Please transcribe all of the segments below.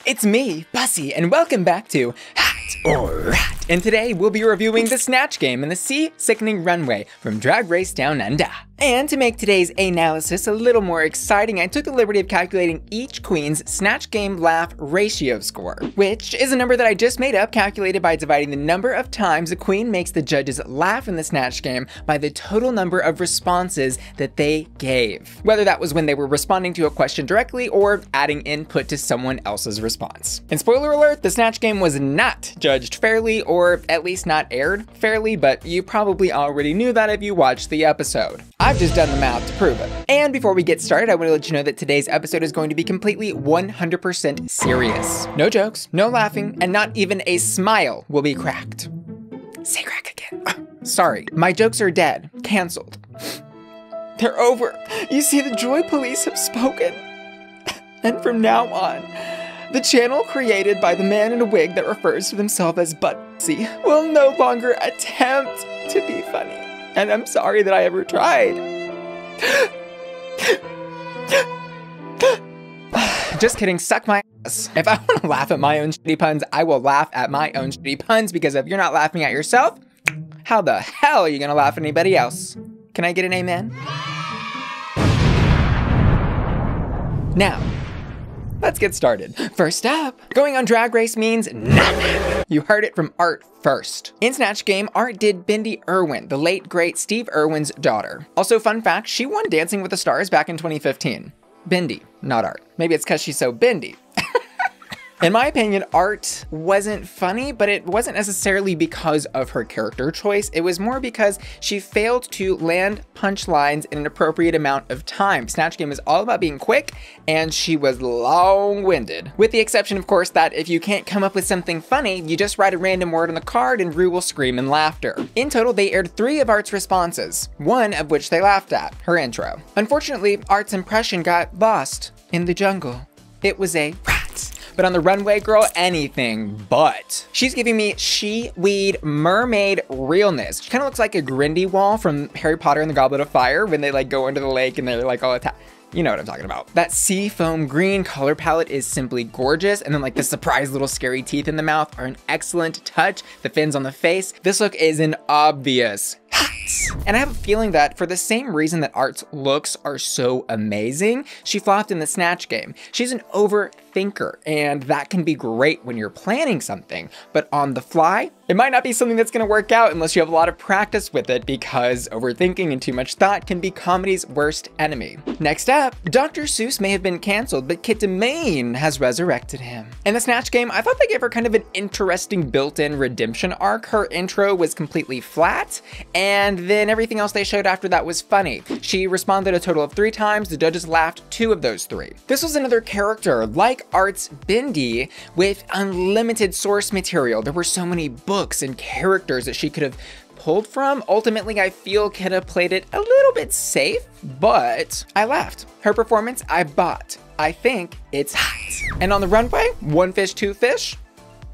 It's me, Bussy, and welcome back to Hat or Rat. And today we'll be reviewing the Snatch Game and the Sea Sickening Runway from Drag Race Down Under. And to make today's analysis a little more exciting, I took the liberty of calculating each queen's Snatch Game laugh ratio score, which is a number that I just made up, calculated by dividing the number of times a queen makes the judges laugh in the Snatch Game by the total number of responses that they gave. Whether that was when they were responding to a question directly or adding input to someone else's response. And spoiler alert, the Snatch Game was not judged fairly, or at least not aired fairly, but you probably already knew that if you watched the episode. I've just done the math to prove it. And before we get started, I want to let you know that today's episode is going to be completely 100% serious. No jokes, no laughing, and not even a smile will be cracked. Say crack again. Sorry, my jokes are dead. Cancelled. They're over. You see, the Joy Police have spoken. And from now on, the channel created by the man in a wig that refers to himself as Bussy will no longer attempt to be funny. And I'm sorry that I ever tried. Just kidding, suck my ass. If I want to laugh at my own shitty puns, I will laugh at my own shitty puns, because if you're not laughing at yourself, how the hell are you gonna laugh at anybody else? Can I get an amen? Now, let's get started. First up, going on Drag Race means nothing. You heard it from Art first. In Snatch Game, Art did Bindi Irwin, the late great Steve Irwin's daughter. Also, fun fact, she won Dancing with the Stars back in 2015. Bindi, not Art. Maybe it's because she's so Bindi. In my opinion, Art wasn't funny, but it wasn't necessarily because of her character choice. It was more because she failed to land punchlines in an appropriate amount of time. Snatch Game is all about being quick, and she was long-winded. With the exception, of course, that if you can't come up with something funny, you just write a random word on the card and Rue will scream in laughter. In total, they aired 3 of Art's responses, one of which they laughed at, her intro. Unfortunately, Art's impression got lost in the jungle. It was a rat. But on the runway, girl, anything but. She's giving me she-weed mermaid realness. She kind of looks like a Grindelwald from Harry Potter and the Goblet of Fire when they like go into the lake and they're like all attacked. You know what I'm talking about. That sea foam green color palette is simply gorgeous. And then like the surprise little scary teeth in the mouth are an excellent touch. The fins on the face. This look is an obvious hot. And I have a feeling that for the same reason that Art's looks are so amazing, she flopped in the Snatch Game. She's an overthinker, and that can be great when you're planning something, but on the fly, it might not be something that's gonna work out unless you have a lot of practice with it, because overthinking and too much thought can be comedy's worst enemy. Next up, Dr. Seuss may have been canceled, but Kit Demaine has resurrected him. In the Snatch Game, I thought they gave her kind of an interesting built-in redemption arc. Her intro was completely flat, and then everything else they showed after that was funny. She responded a total of 3 times. The judges laughed 2 of those 3. This was another character like Art's Bindi with unlimited source material. There were so many books and characters that she could have pulled from. Ultimately, I feel could have played it a little bit safe, but I laughed. Her performance, I bought. I think it's hot. And on the runway, 1 fish, 2 fish.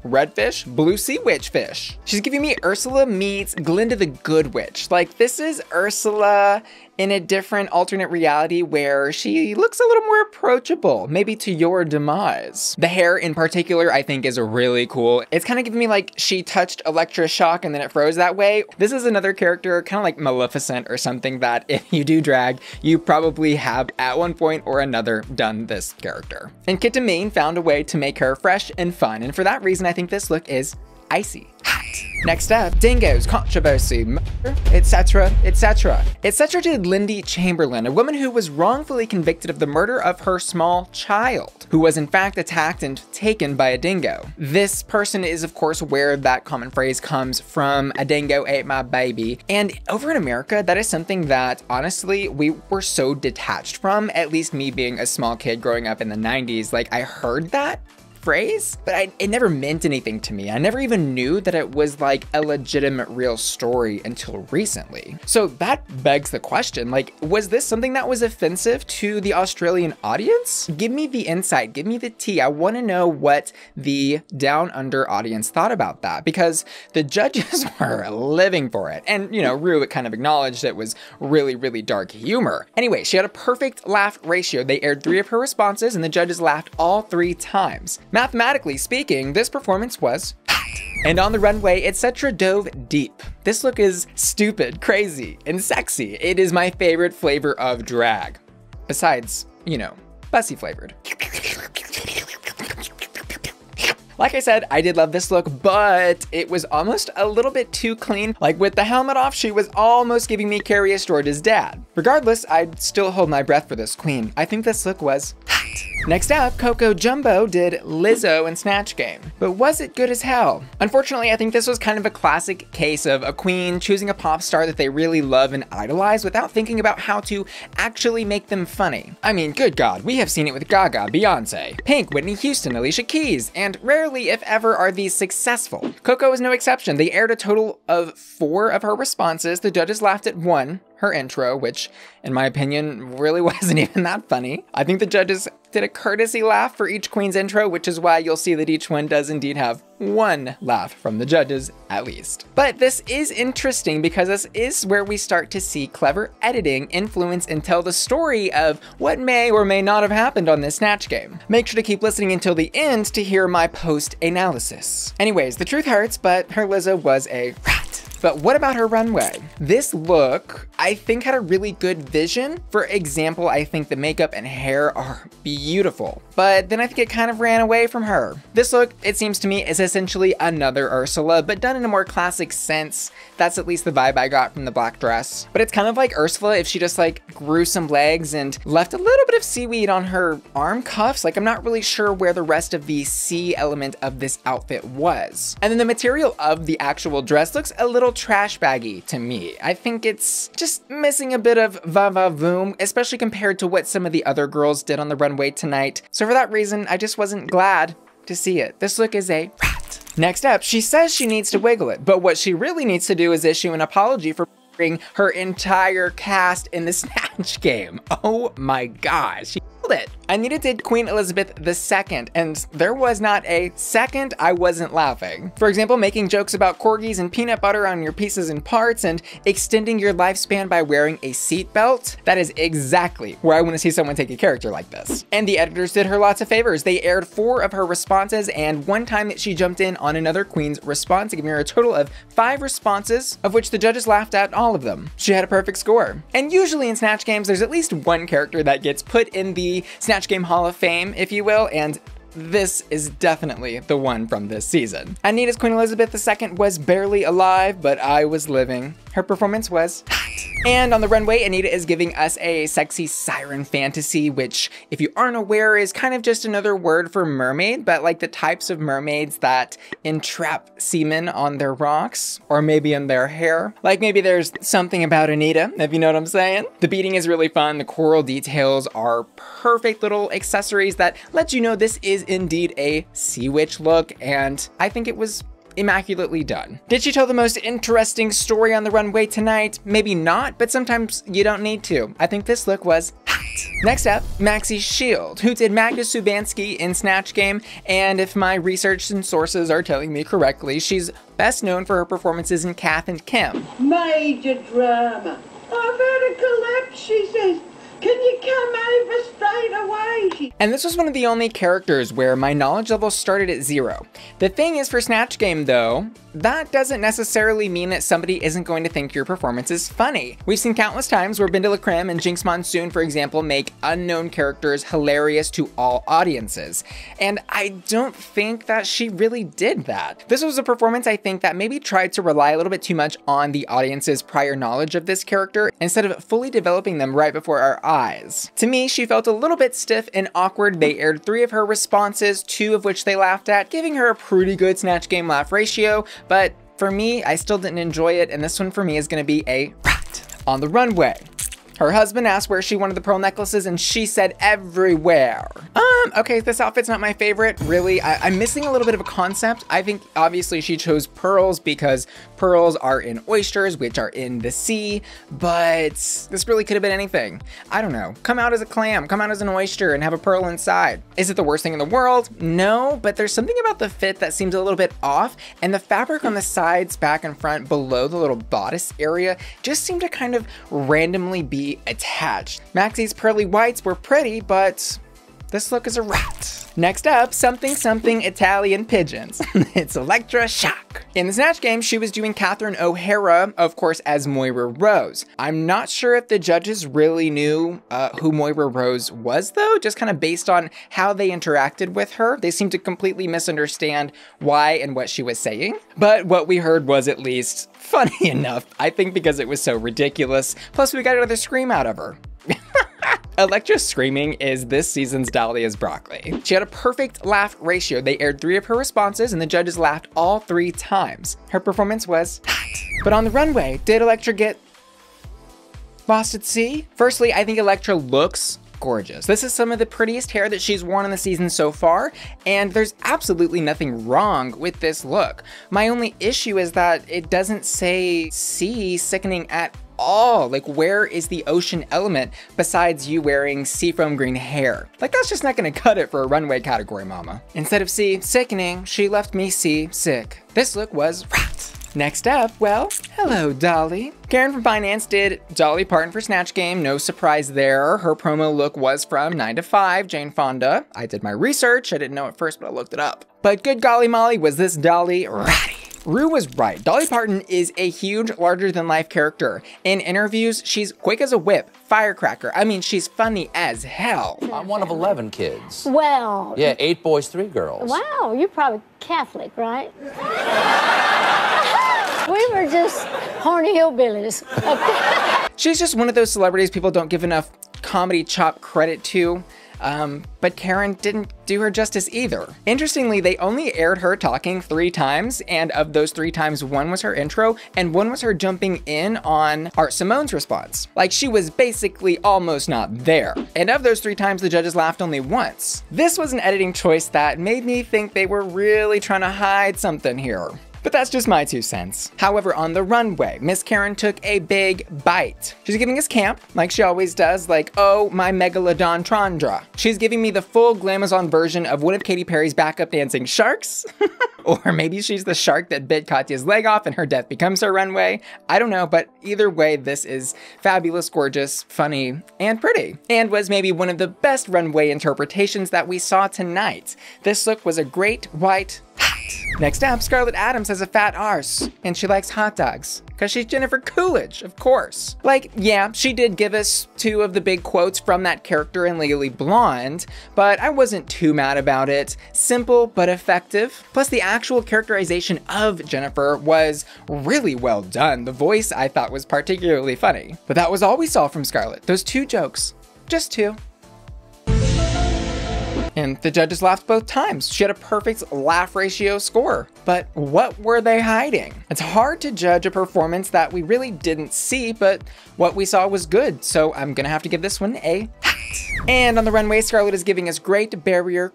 Red fish, blue sea witch fish. She's giving me Ursula meets Glinda the Good Witch. Like, this is Ursula in a different alternate reality where she looks a little more approachable, maybe to your demise. The hair in particular, I think, is really cool. It's kind of giving me like she touched electroshock and then it froze that way. This is another character, kind of like Maleficent or something, that if you do drag, you probably have at one point or another done this character. And Kit Demaine found a way to make her fresh and fun, and for that reason, I think this look is icy hot. Next up, dingoes, controversy, murder, etc., etc. Etc. did Lindy Chamberlain, a woman who was wrongfully convicted of the murder of her small child, who was in fact attacked and taken by a dingo. This person is, of course, where that common phrase comes from, a dingo ate my baby. And over in America, that is something that, honestly, we were so detached from, at least me being a small kid growing up in the 90s. Like, I heard that phrase, but it never meant anything to me. I never even knew that it was like a legitimate real story until recently. So that begs the question, like, was this something that was offensive to the Australian audience? Give me the insight, give me the tea. I want to know what the Down Under audience thought about that, because the judges were living for it. And, you know, Rue kind of acknowledged it was really, really dark humor. Anyway, she had a perfect laugh ratio. They aired 3 of her responses and the judges laughed all 3 times. Mathematically speaking, this performance was hot. And on the runway, Etcetera dove deep. This look is stupid, crazy, and sexy. It is my favorite flavor of drag. Besides, you know, Bussy flavored. Like I said, I did love this look, but it was almost a little bit too clean. Like with the helmet off, she was almost giving me Curious George's dad. Regardless, I'd still hold my breath for this queen. I think this look was hot. Next up, Coco Jumbo did Lizzo in Snatch Game. But was it good as hell? Unfortunately, I think this was kind of a classic case of a queen choosing a pop star that they really love and idolize without thinking about how to actually make them funny. I mean, good God, we have seen it with Gaga, Beyonce, Pink, Whitney Houston, Alicia Keys, and rarely, if ever, are these successful. Coco is no exception. They aired a total of 4 of her responses. The judges laughed at 1, her intro, which in my opinion really wasn't even that funny. I think the judges did a courtesy laugh for each queen's intro, which is why you'll see that each one does indeed have 1 laugh from the judges at least. But this is interesting because this is where we start to see clever editing influence and tell the story of what may or may not have happened on this Snatch Game. Make sure to keep listening until the end to hear my post-analysis. Anyways, the truth hurts, but her Lizzo was a rat. But what about her runway? This look, I think, had a really good vision. For example, I think the makeup and hair are beautiful, but then I think it kind of ran away from her. This look, it seems to me, is essentially another Ursula, but done in a more classic sense. That's at least the vibe I got from the black dress. But it's kind of like Ursula if she just like grew some legs and left a little bit of seaweed on her arm cuffs. Like I'm not really sure where the rest of the C element of this outfit was. And then the material of the actual dress looks a little trash baggy to me. I think it's just missing a bit of va-va-voom, especially compared to what some of the other girls did on the runway tonight. So for that reason, I just wasn't glad to see it. This look is a rat. Next up, she says she needs to wiggle it, but what she really needs to do is issue an apology for her entire cast in the Snatch Game. Oh my gosh, she killed it. Anita did Queen Elizabeth II, and there was not a second I wasn't laughing. For example, making jokes about corgis and peanut butter on your pieces and parts and extending your lifespan by wearing a seatbelt. That is exactly where I want to see someone take a character like this. And the editors did her lots of favors. They aired 4 of her responses and 1 time that she jumped in on another queen's response, giving her a total of 5 responses, of which the judges laughed at all of them. She had a perfect score. And usually in Snatch Games, there's at least 1 character that gets put in the Snatch Game Hall of Fame, if you will, and this is definitely the one from this season. Anita's Queen Elizabeth II was barely alive, but I was living. Her performance was hot. And on the runway, Anita is giving us a sexy siren fantasy, which, if you aren't aware, is kind of just another word for mermaid, but like the types of mermaids that entrap seamen on their rocks, or maybe in their hair. Like maybe there's something about Anita, if you know what I'm saying. The beating is really fun. The coral details are perfect little accessories that let you know this is indeed a sea witch look, and I think it was immaculately done. Did she tell the most interesting story on the runway tonight? Maybe not, but sometimes you don't need to. I think this look was hot. Next up, Maxi Shield, who did Magda Szubanski in Snatch Game, and if my research and sources are telling me correctly, she's best known for her performances in Kath and Kim. Major drama. I've had a collapse, she says. Can you come over straight away? And this was one of the only characters where my knowledge level started at 0. The thing is, for Snatch Game though, that doesn't necessarily mean that somebody isn't going to think your performance is funny. We've seen countless times where Binda LaCreme and Jinx Monsoon, for example, make unknown characters hilarious to all audiences. And I don't think that she really did that. This was a performance, I think, that maybe tried to rely a little bit too much on the audience's prior knowledge of this character instead of fully developing them right before our eyes. To me, she felt a little bit stiff and awkward. They aired 3 of her responses, 2 of which they laughed at, giving her a pretty good Snatch Game laugh ratio, but for me, I still didn't enjoy it, and this one for me is gonna be a rat. On the runway, her husband asked where she wanted the pearl necklaces, and she said everywhere. Okay, this outfit's not my favorite, really. I'm missing a little bit of a concept. I think obviously she chose pearls because pearls are in oysters, which are in the sea, but this really could have been anything. I don't know. Come out as a clam, come out as an oyster, and have a pearl inside. Is it the worst thing in the world? No, but there's something about the fit that seems a little bit off, and the fabric on the sides, back and front, below the little bodice area, just seemed to kind of randomly be attached. Maxi's pearly whites were pretty, but This look is a rat. Next up, something Italian pigeons. It's Elektra Shock. In the Snatch Game, she was doing Catherine O'Hara, of course, as Moira Rose. I'm not sure if the judges really knew who Moira Rose was, though, just kind of based on how they interacted with her. They seemed to completely misunderstand why and what she was saying. But what we heard was at least funny enough, I think, because it was so ridiculous. Plus, we got another scream out of her. Elektra's screaming is this season's Dahlia's broccoli. She had a perfect laugh ratio. They aired 3 of her responses and the judges laughed all 3 times. Her performance was hot. But on the runway, did Elektra get lost at sea? Firstly, I think Elektra looks gorgeous. This is some of the prettiest hair that she's worn in the season so far, and there's absolutely nothing wrong with this look. My only issue is that it doesn't say sea sickening at all. Like, where is the ocean element besides you wearing seafoam green hair? Like, that's just not gonna cut it for a runway category, mama. Instead of sea sickening, she left me sea sick. This look was rat. Next up, well, hello, Dolly. Karen from Finance did Dolly Parton for Snatch Game, no surprise there. Her promo look was from 9 to 5, Jane Fonda. I did my research, I didn't know at first, but I looked it up. But good golly molly, was this Dolly ratty. Rue was right. Dolly Parton is a huge, larger-than-life character. In interviews, she's quick as a whip, firecracker. I mean, she's funny as hell. I'm one of 11 kids. Well. Yeah, 8 boys, 3 girls. Wow, you're probably Catholic, right? We were just horny hillbillies. She's just one of those celebrities people don't give enough comedy chop credit to. But Karen didn't do her justice either. Interestingly, they only aired her talking 3 times, and of those 3 times, 1 was her intro, and 1 was her jumping in on Art Simone's response. Like, she was basically almost not there. And of those 3 times, the judges laughed only once. This was an editing choice that made me think they were really trying to hide something here. But that's just my 2 cents. However, on the runway, Miss Karen took a big bite. She's giving us camp, like she always does, like, oh, my Megalodon Trandra. She's giving me the full Glamazon version of one of Katy Perry's backup dancing sharks. Or maybe she's the shark that bit Katya's leg off and her death becomes her runway. I don't know, but either way, this is fabulous, gorgeous, funny, and pretty. And was maybe one of the best runway interpretations that we saw tonight. This look was a great white hot. Next up, Scarlett Adams has a fat arse, and she likes hot dogs. Cause she's Jennifer Coolidge, of course. Like, yeah, she did give us 2 of the big quotes from that character in Legally Blonde, but I wasn't too mad about it. Simple, but effective. Plus, the actual characterization of Jennifer was really well done. The voice, I thought, was particularly funny. But that was all we saw from Scarlett. Those 2 jokes. Just 2. And the judges laughed both times. She had a perfect laugh ratio score. But what were they hiding? It's hard to judge a performance that we really didn't see, but what we saw was good. So I'm gonna have to give this one a hot. And on the runway, Scarlett is giving us Great Barrier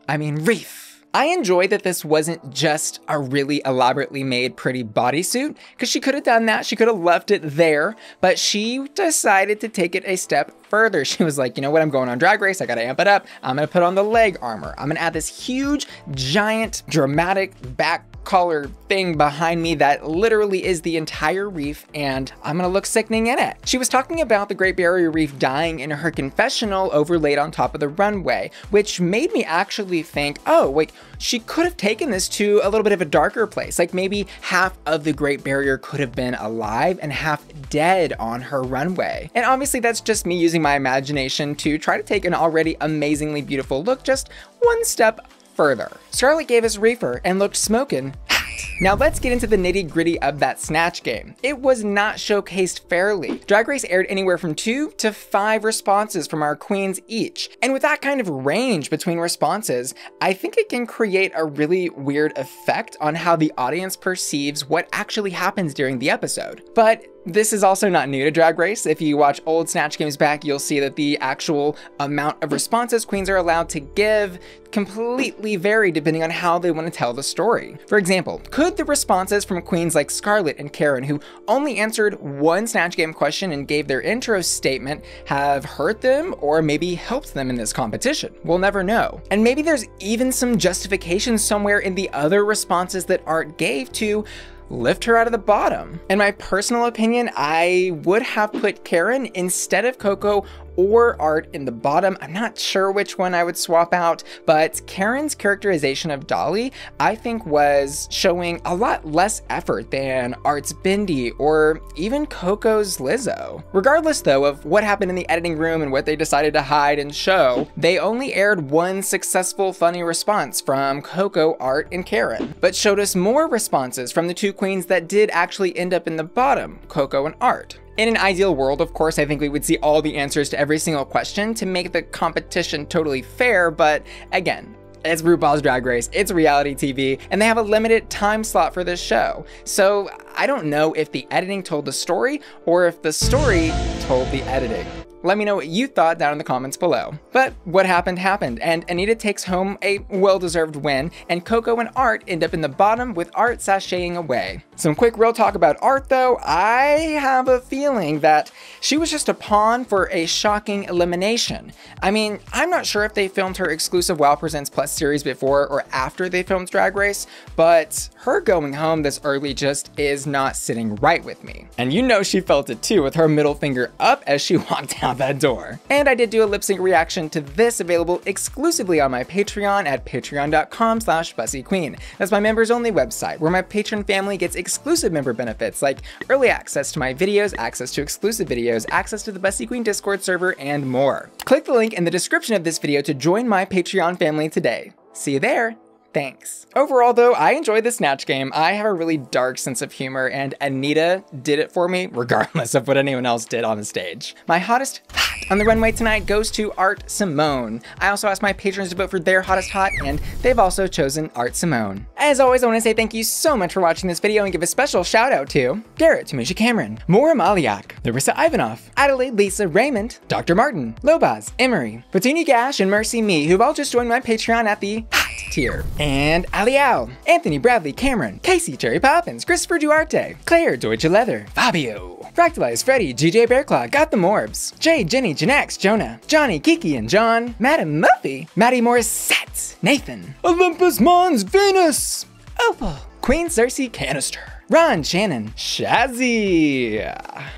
Reef. I enjoy that this wasn't just a really elaborately made pretty bodysuit, because she could have done that, she could have left it there, but she decided to take it a step further. She was like, you know what, I'm going on Drag Race, I gotta amp it up, I'm gonna put on the leg armor, I'm gonna add this huge, giant, dramatic back collar thing behind me that literally is the entire reef, and I'm gonna look sickening in it. She was talking about the Great Barrier Reef dying in her confessional overlaid on top of the runway, which made me actually think, oh, like, she could have taken this to a little bit of a darker place. Like, maybe half of the Great Barrier could have been alive and half dead on her runway. And obviously that's just me using my imagination to try to take an already amazingly beautiful look just one step further. Scarlett gave us Reefer and looked smokin' hot. Now let's get into the nitty gritty of that Snatch Game. It was not showcased fairly. Drag Race aired anywhere from 2 to 5 responses from our queens each. And with that kind of range between responses, I think it can create a really weird effect on how the audience perceives what actually happens during the episode. But this is also not new to Drag Race. If you watch old Snatch Games back, you'll see that the actual amount of responses queens are allowed to give completely vary depending on how they want to tell the story. For example, could the responses from queens like Scarlett and Karen, who only answered 1 Snatch Game question and gave their intro statement, have hurt them or maybe helped them in this competition? We'll never know. And maybe there's even some justification somewhere in the other responses that Art gave to lift her out of the bottom. In my personal opinion, I would have put Karen instead of Coco or Art in the bottom. I'm not sure which one I would swap out, but Karen's characterization of Dolly, I think, was showing a lot less effort than Art's Bindi or even Coco's Lizzo. Regardless though of what happened in the editing room and what they decided to hide and show, they only aired one successful funny response from Coco, Art, and Karen, but showed us more responses from the two queens that did actually end up in the bottom, Coco and Art. In an ideal world, of course, I think we would see all the answers to every single question to make the competition totally fair, but again, it's RuPaul's Drag Race, it's reality TV, and they have a limited time slot for this show. So I don't know if the editing told the story or if the story told the editing. Let me know what you thought down in the comments below. But what happened happened, and Anita takes home a well-deserved win, and Coco and Art end up in the bottom with Art sashaying away. Some quick real talk about Art though, I have a feeling that she was just a pawn for a shocking elimination. I mean, I'm not sure if they filmed her exclusive WOW Presents Plus series before or after they filmed Drag Race, but her going home this early just is not sitting right with me. And you know she felt it too with her middle finger up as she walked out that door. And I did do a lip sync reaction to this available exclusively on my Patreon at patreon.com/bussyqueen. That's my members only website where my patron family gets exclusive member benefits like early access to my videos, access to exclusive videos, access to the Bussy Queen Discord server, and more. Click the link in the description of this video to join my Patreon family today. See you there. Thanks. Overall though, I enjoyed the Snatch Game. I have a really dark sense of humor and Anita did it for me regardless of what anyone else did on the stage. My hottest hot on the runway tonight goes to Art Simone. I also asked my patrons to vote for their hottest hot and they've also chosen Art Simone. As always, I want to say thank you so much for watching this video and give a special shout out to Garrett, Tamisha Cameron, Maura Maliak, Larissa Ivanov, Adelaide Lisa Raymond, Dr. Martin, Lobaz, Emery, Petunia Gash, and Mercy Me, who've all just joined my Patreon at the hot tier. And Ali Al, Anthony Bradley Cameron, Casey Cherry Poppins, Christopher Duarte, Claire Deutsche Leather, Fabio, Fractalized Freddy, GJ Bearclaw, Got the Morbs, Jay, Jenny, Janax, Jonah, Johnny, Kiki, and John, Madam Muffy, Maddie Morissette, Nathan, Olympus Mons, Venus, Opal, Queen Cersei Canister, Ron, Shannon, Shazzy,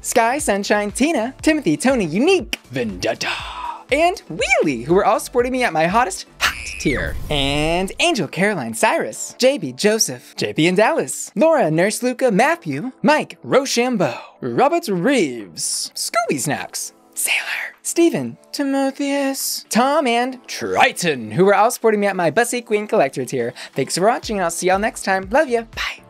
Sky, Sunshine, Tina, Timothy, Tony, Unique, Vendetta, and Wheelie, who are all supporting me at my hottest tier. And Angel, Caroline, Cyrus, JB, Joseph, JP and Dallas, Laura, Nurse Luca, Matthew, Mike, Rochambeau, Robert Reeves, Scooby Snacks, Sailor, Stephen, Timotheus, Tom, and Triton, who are all supporting me at my Bussy Queen Collector tier. Thanks for watching and I'll see y'all next time. Love ya. Bye.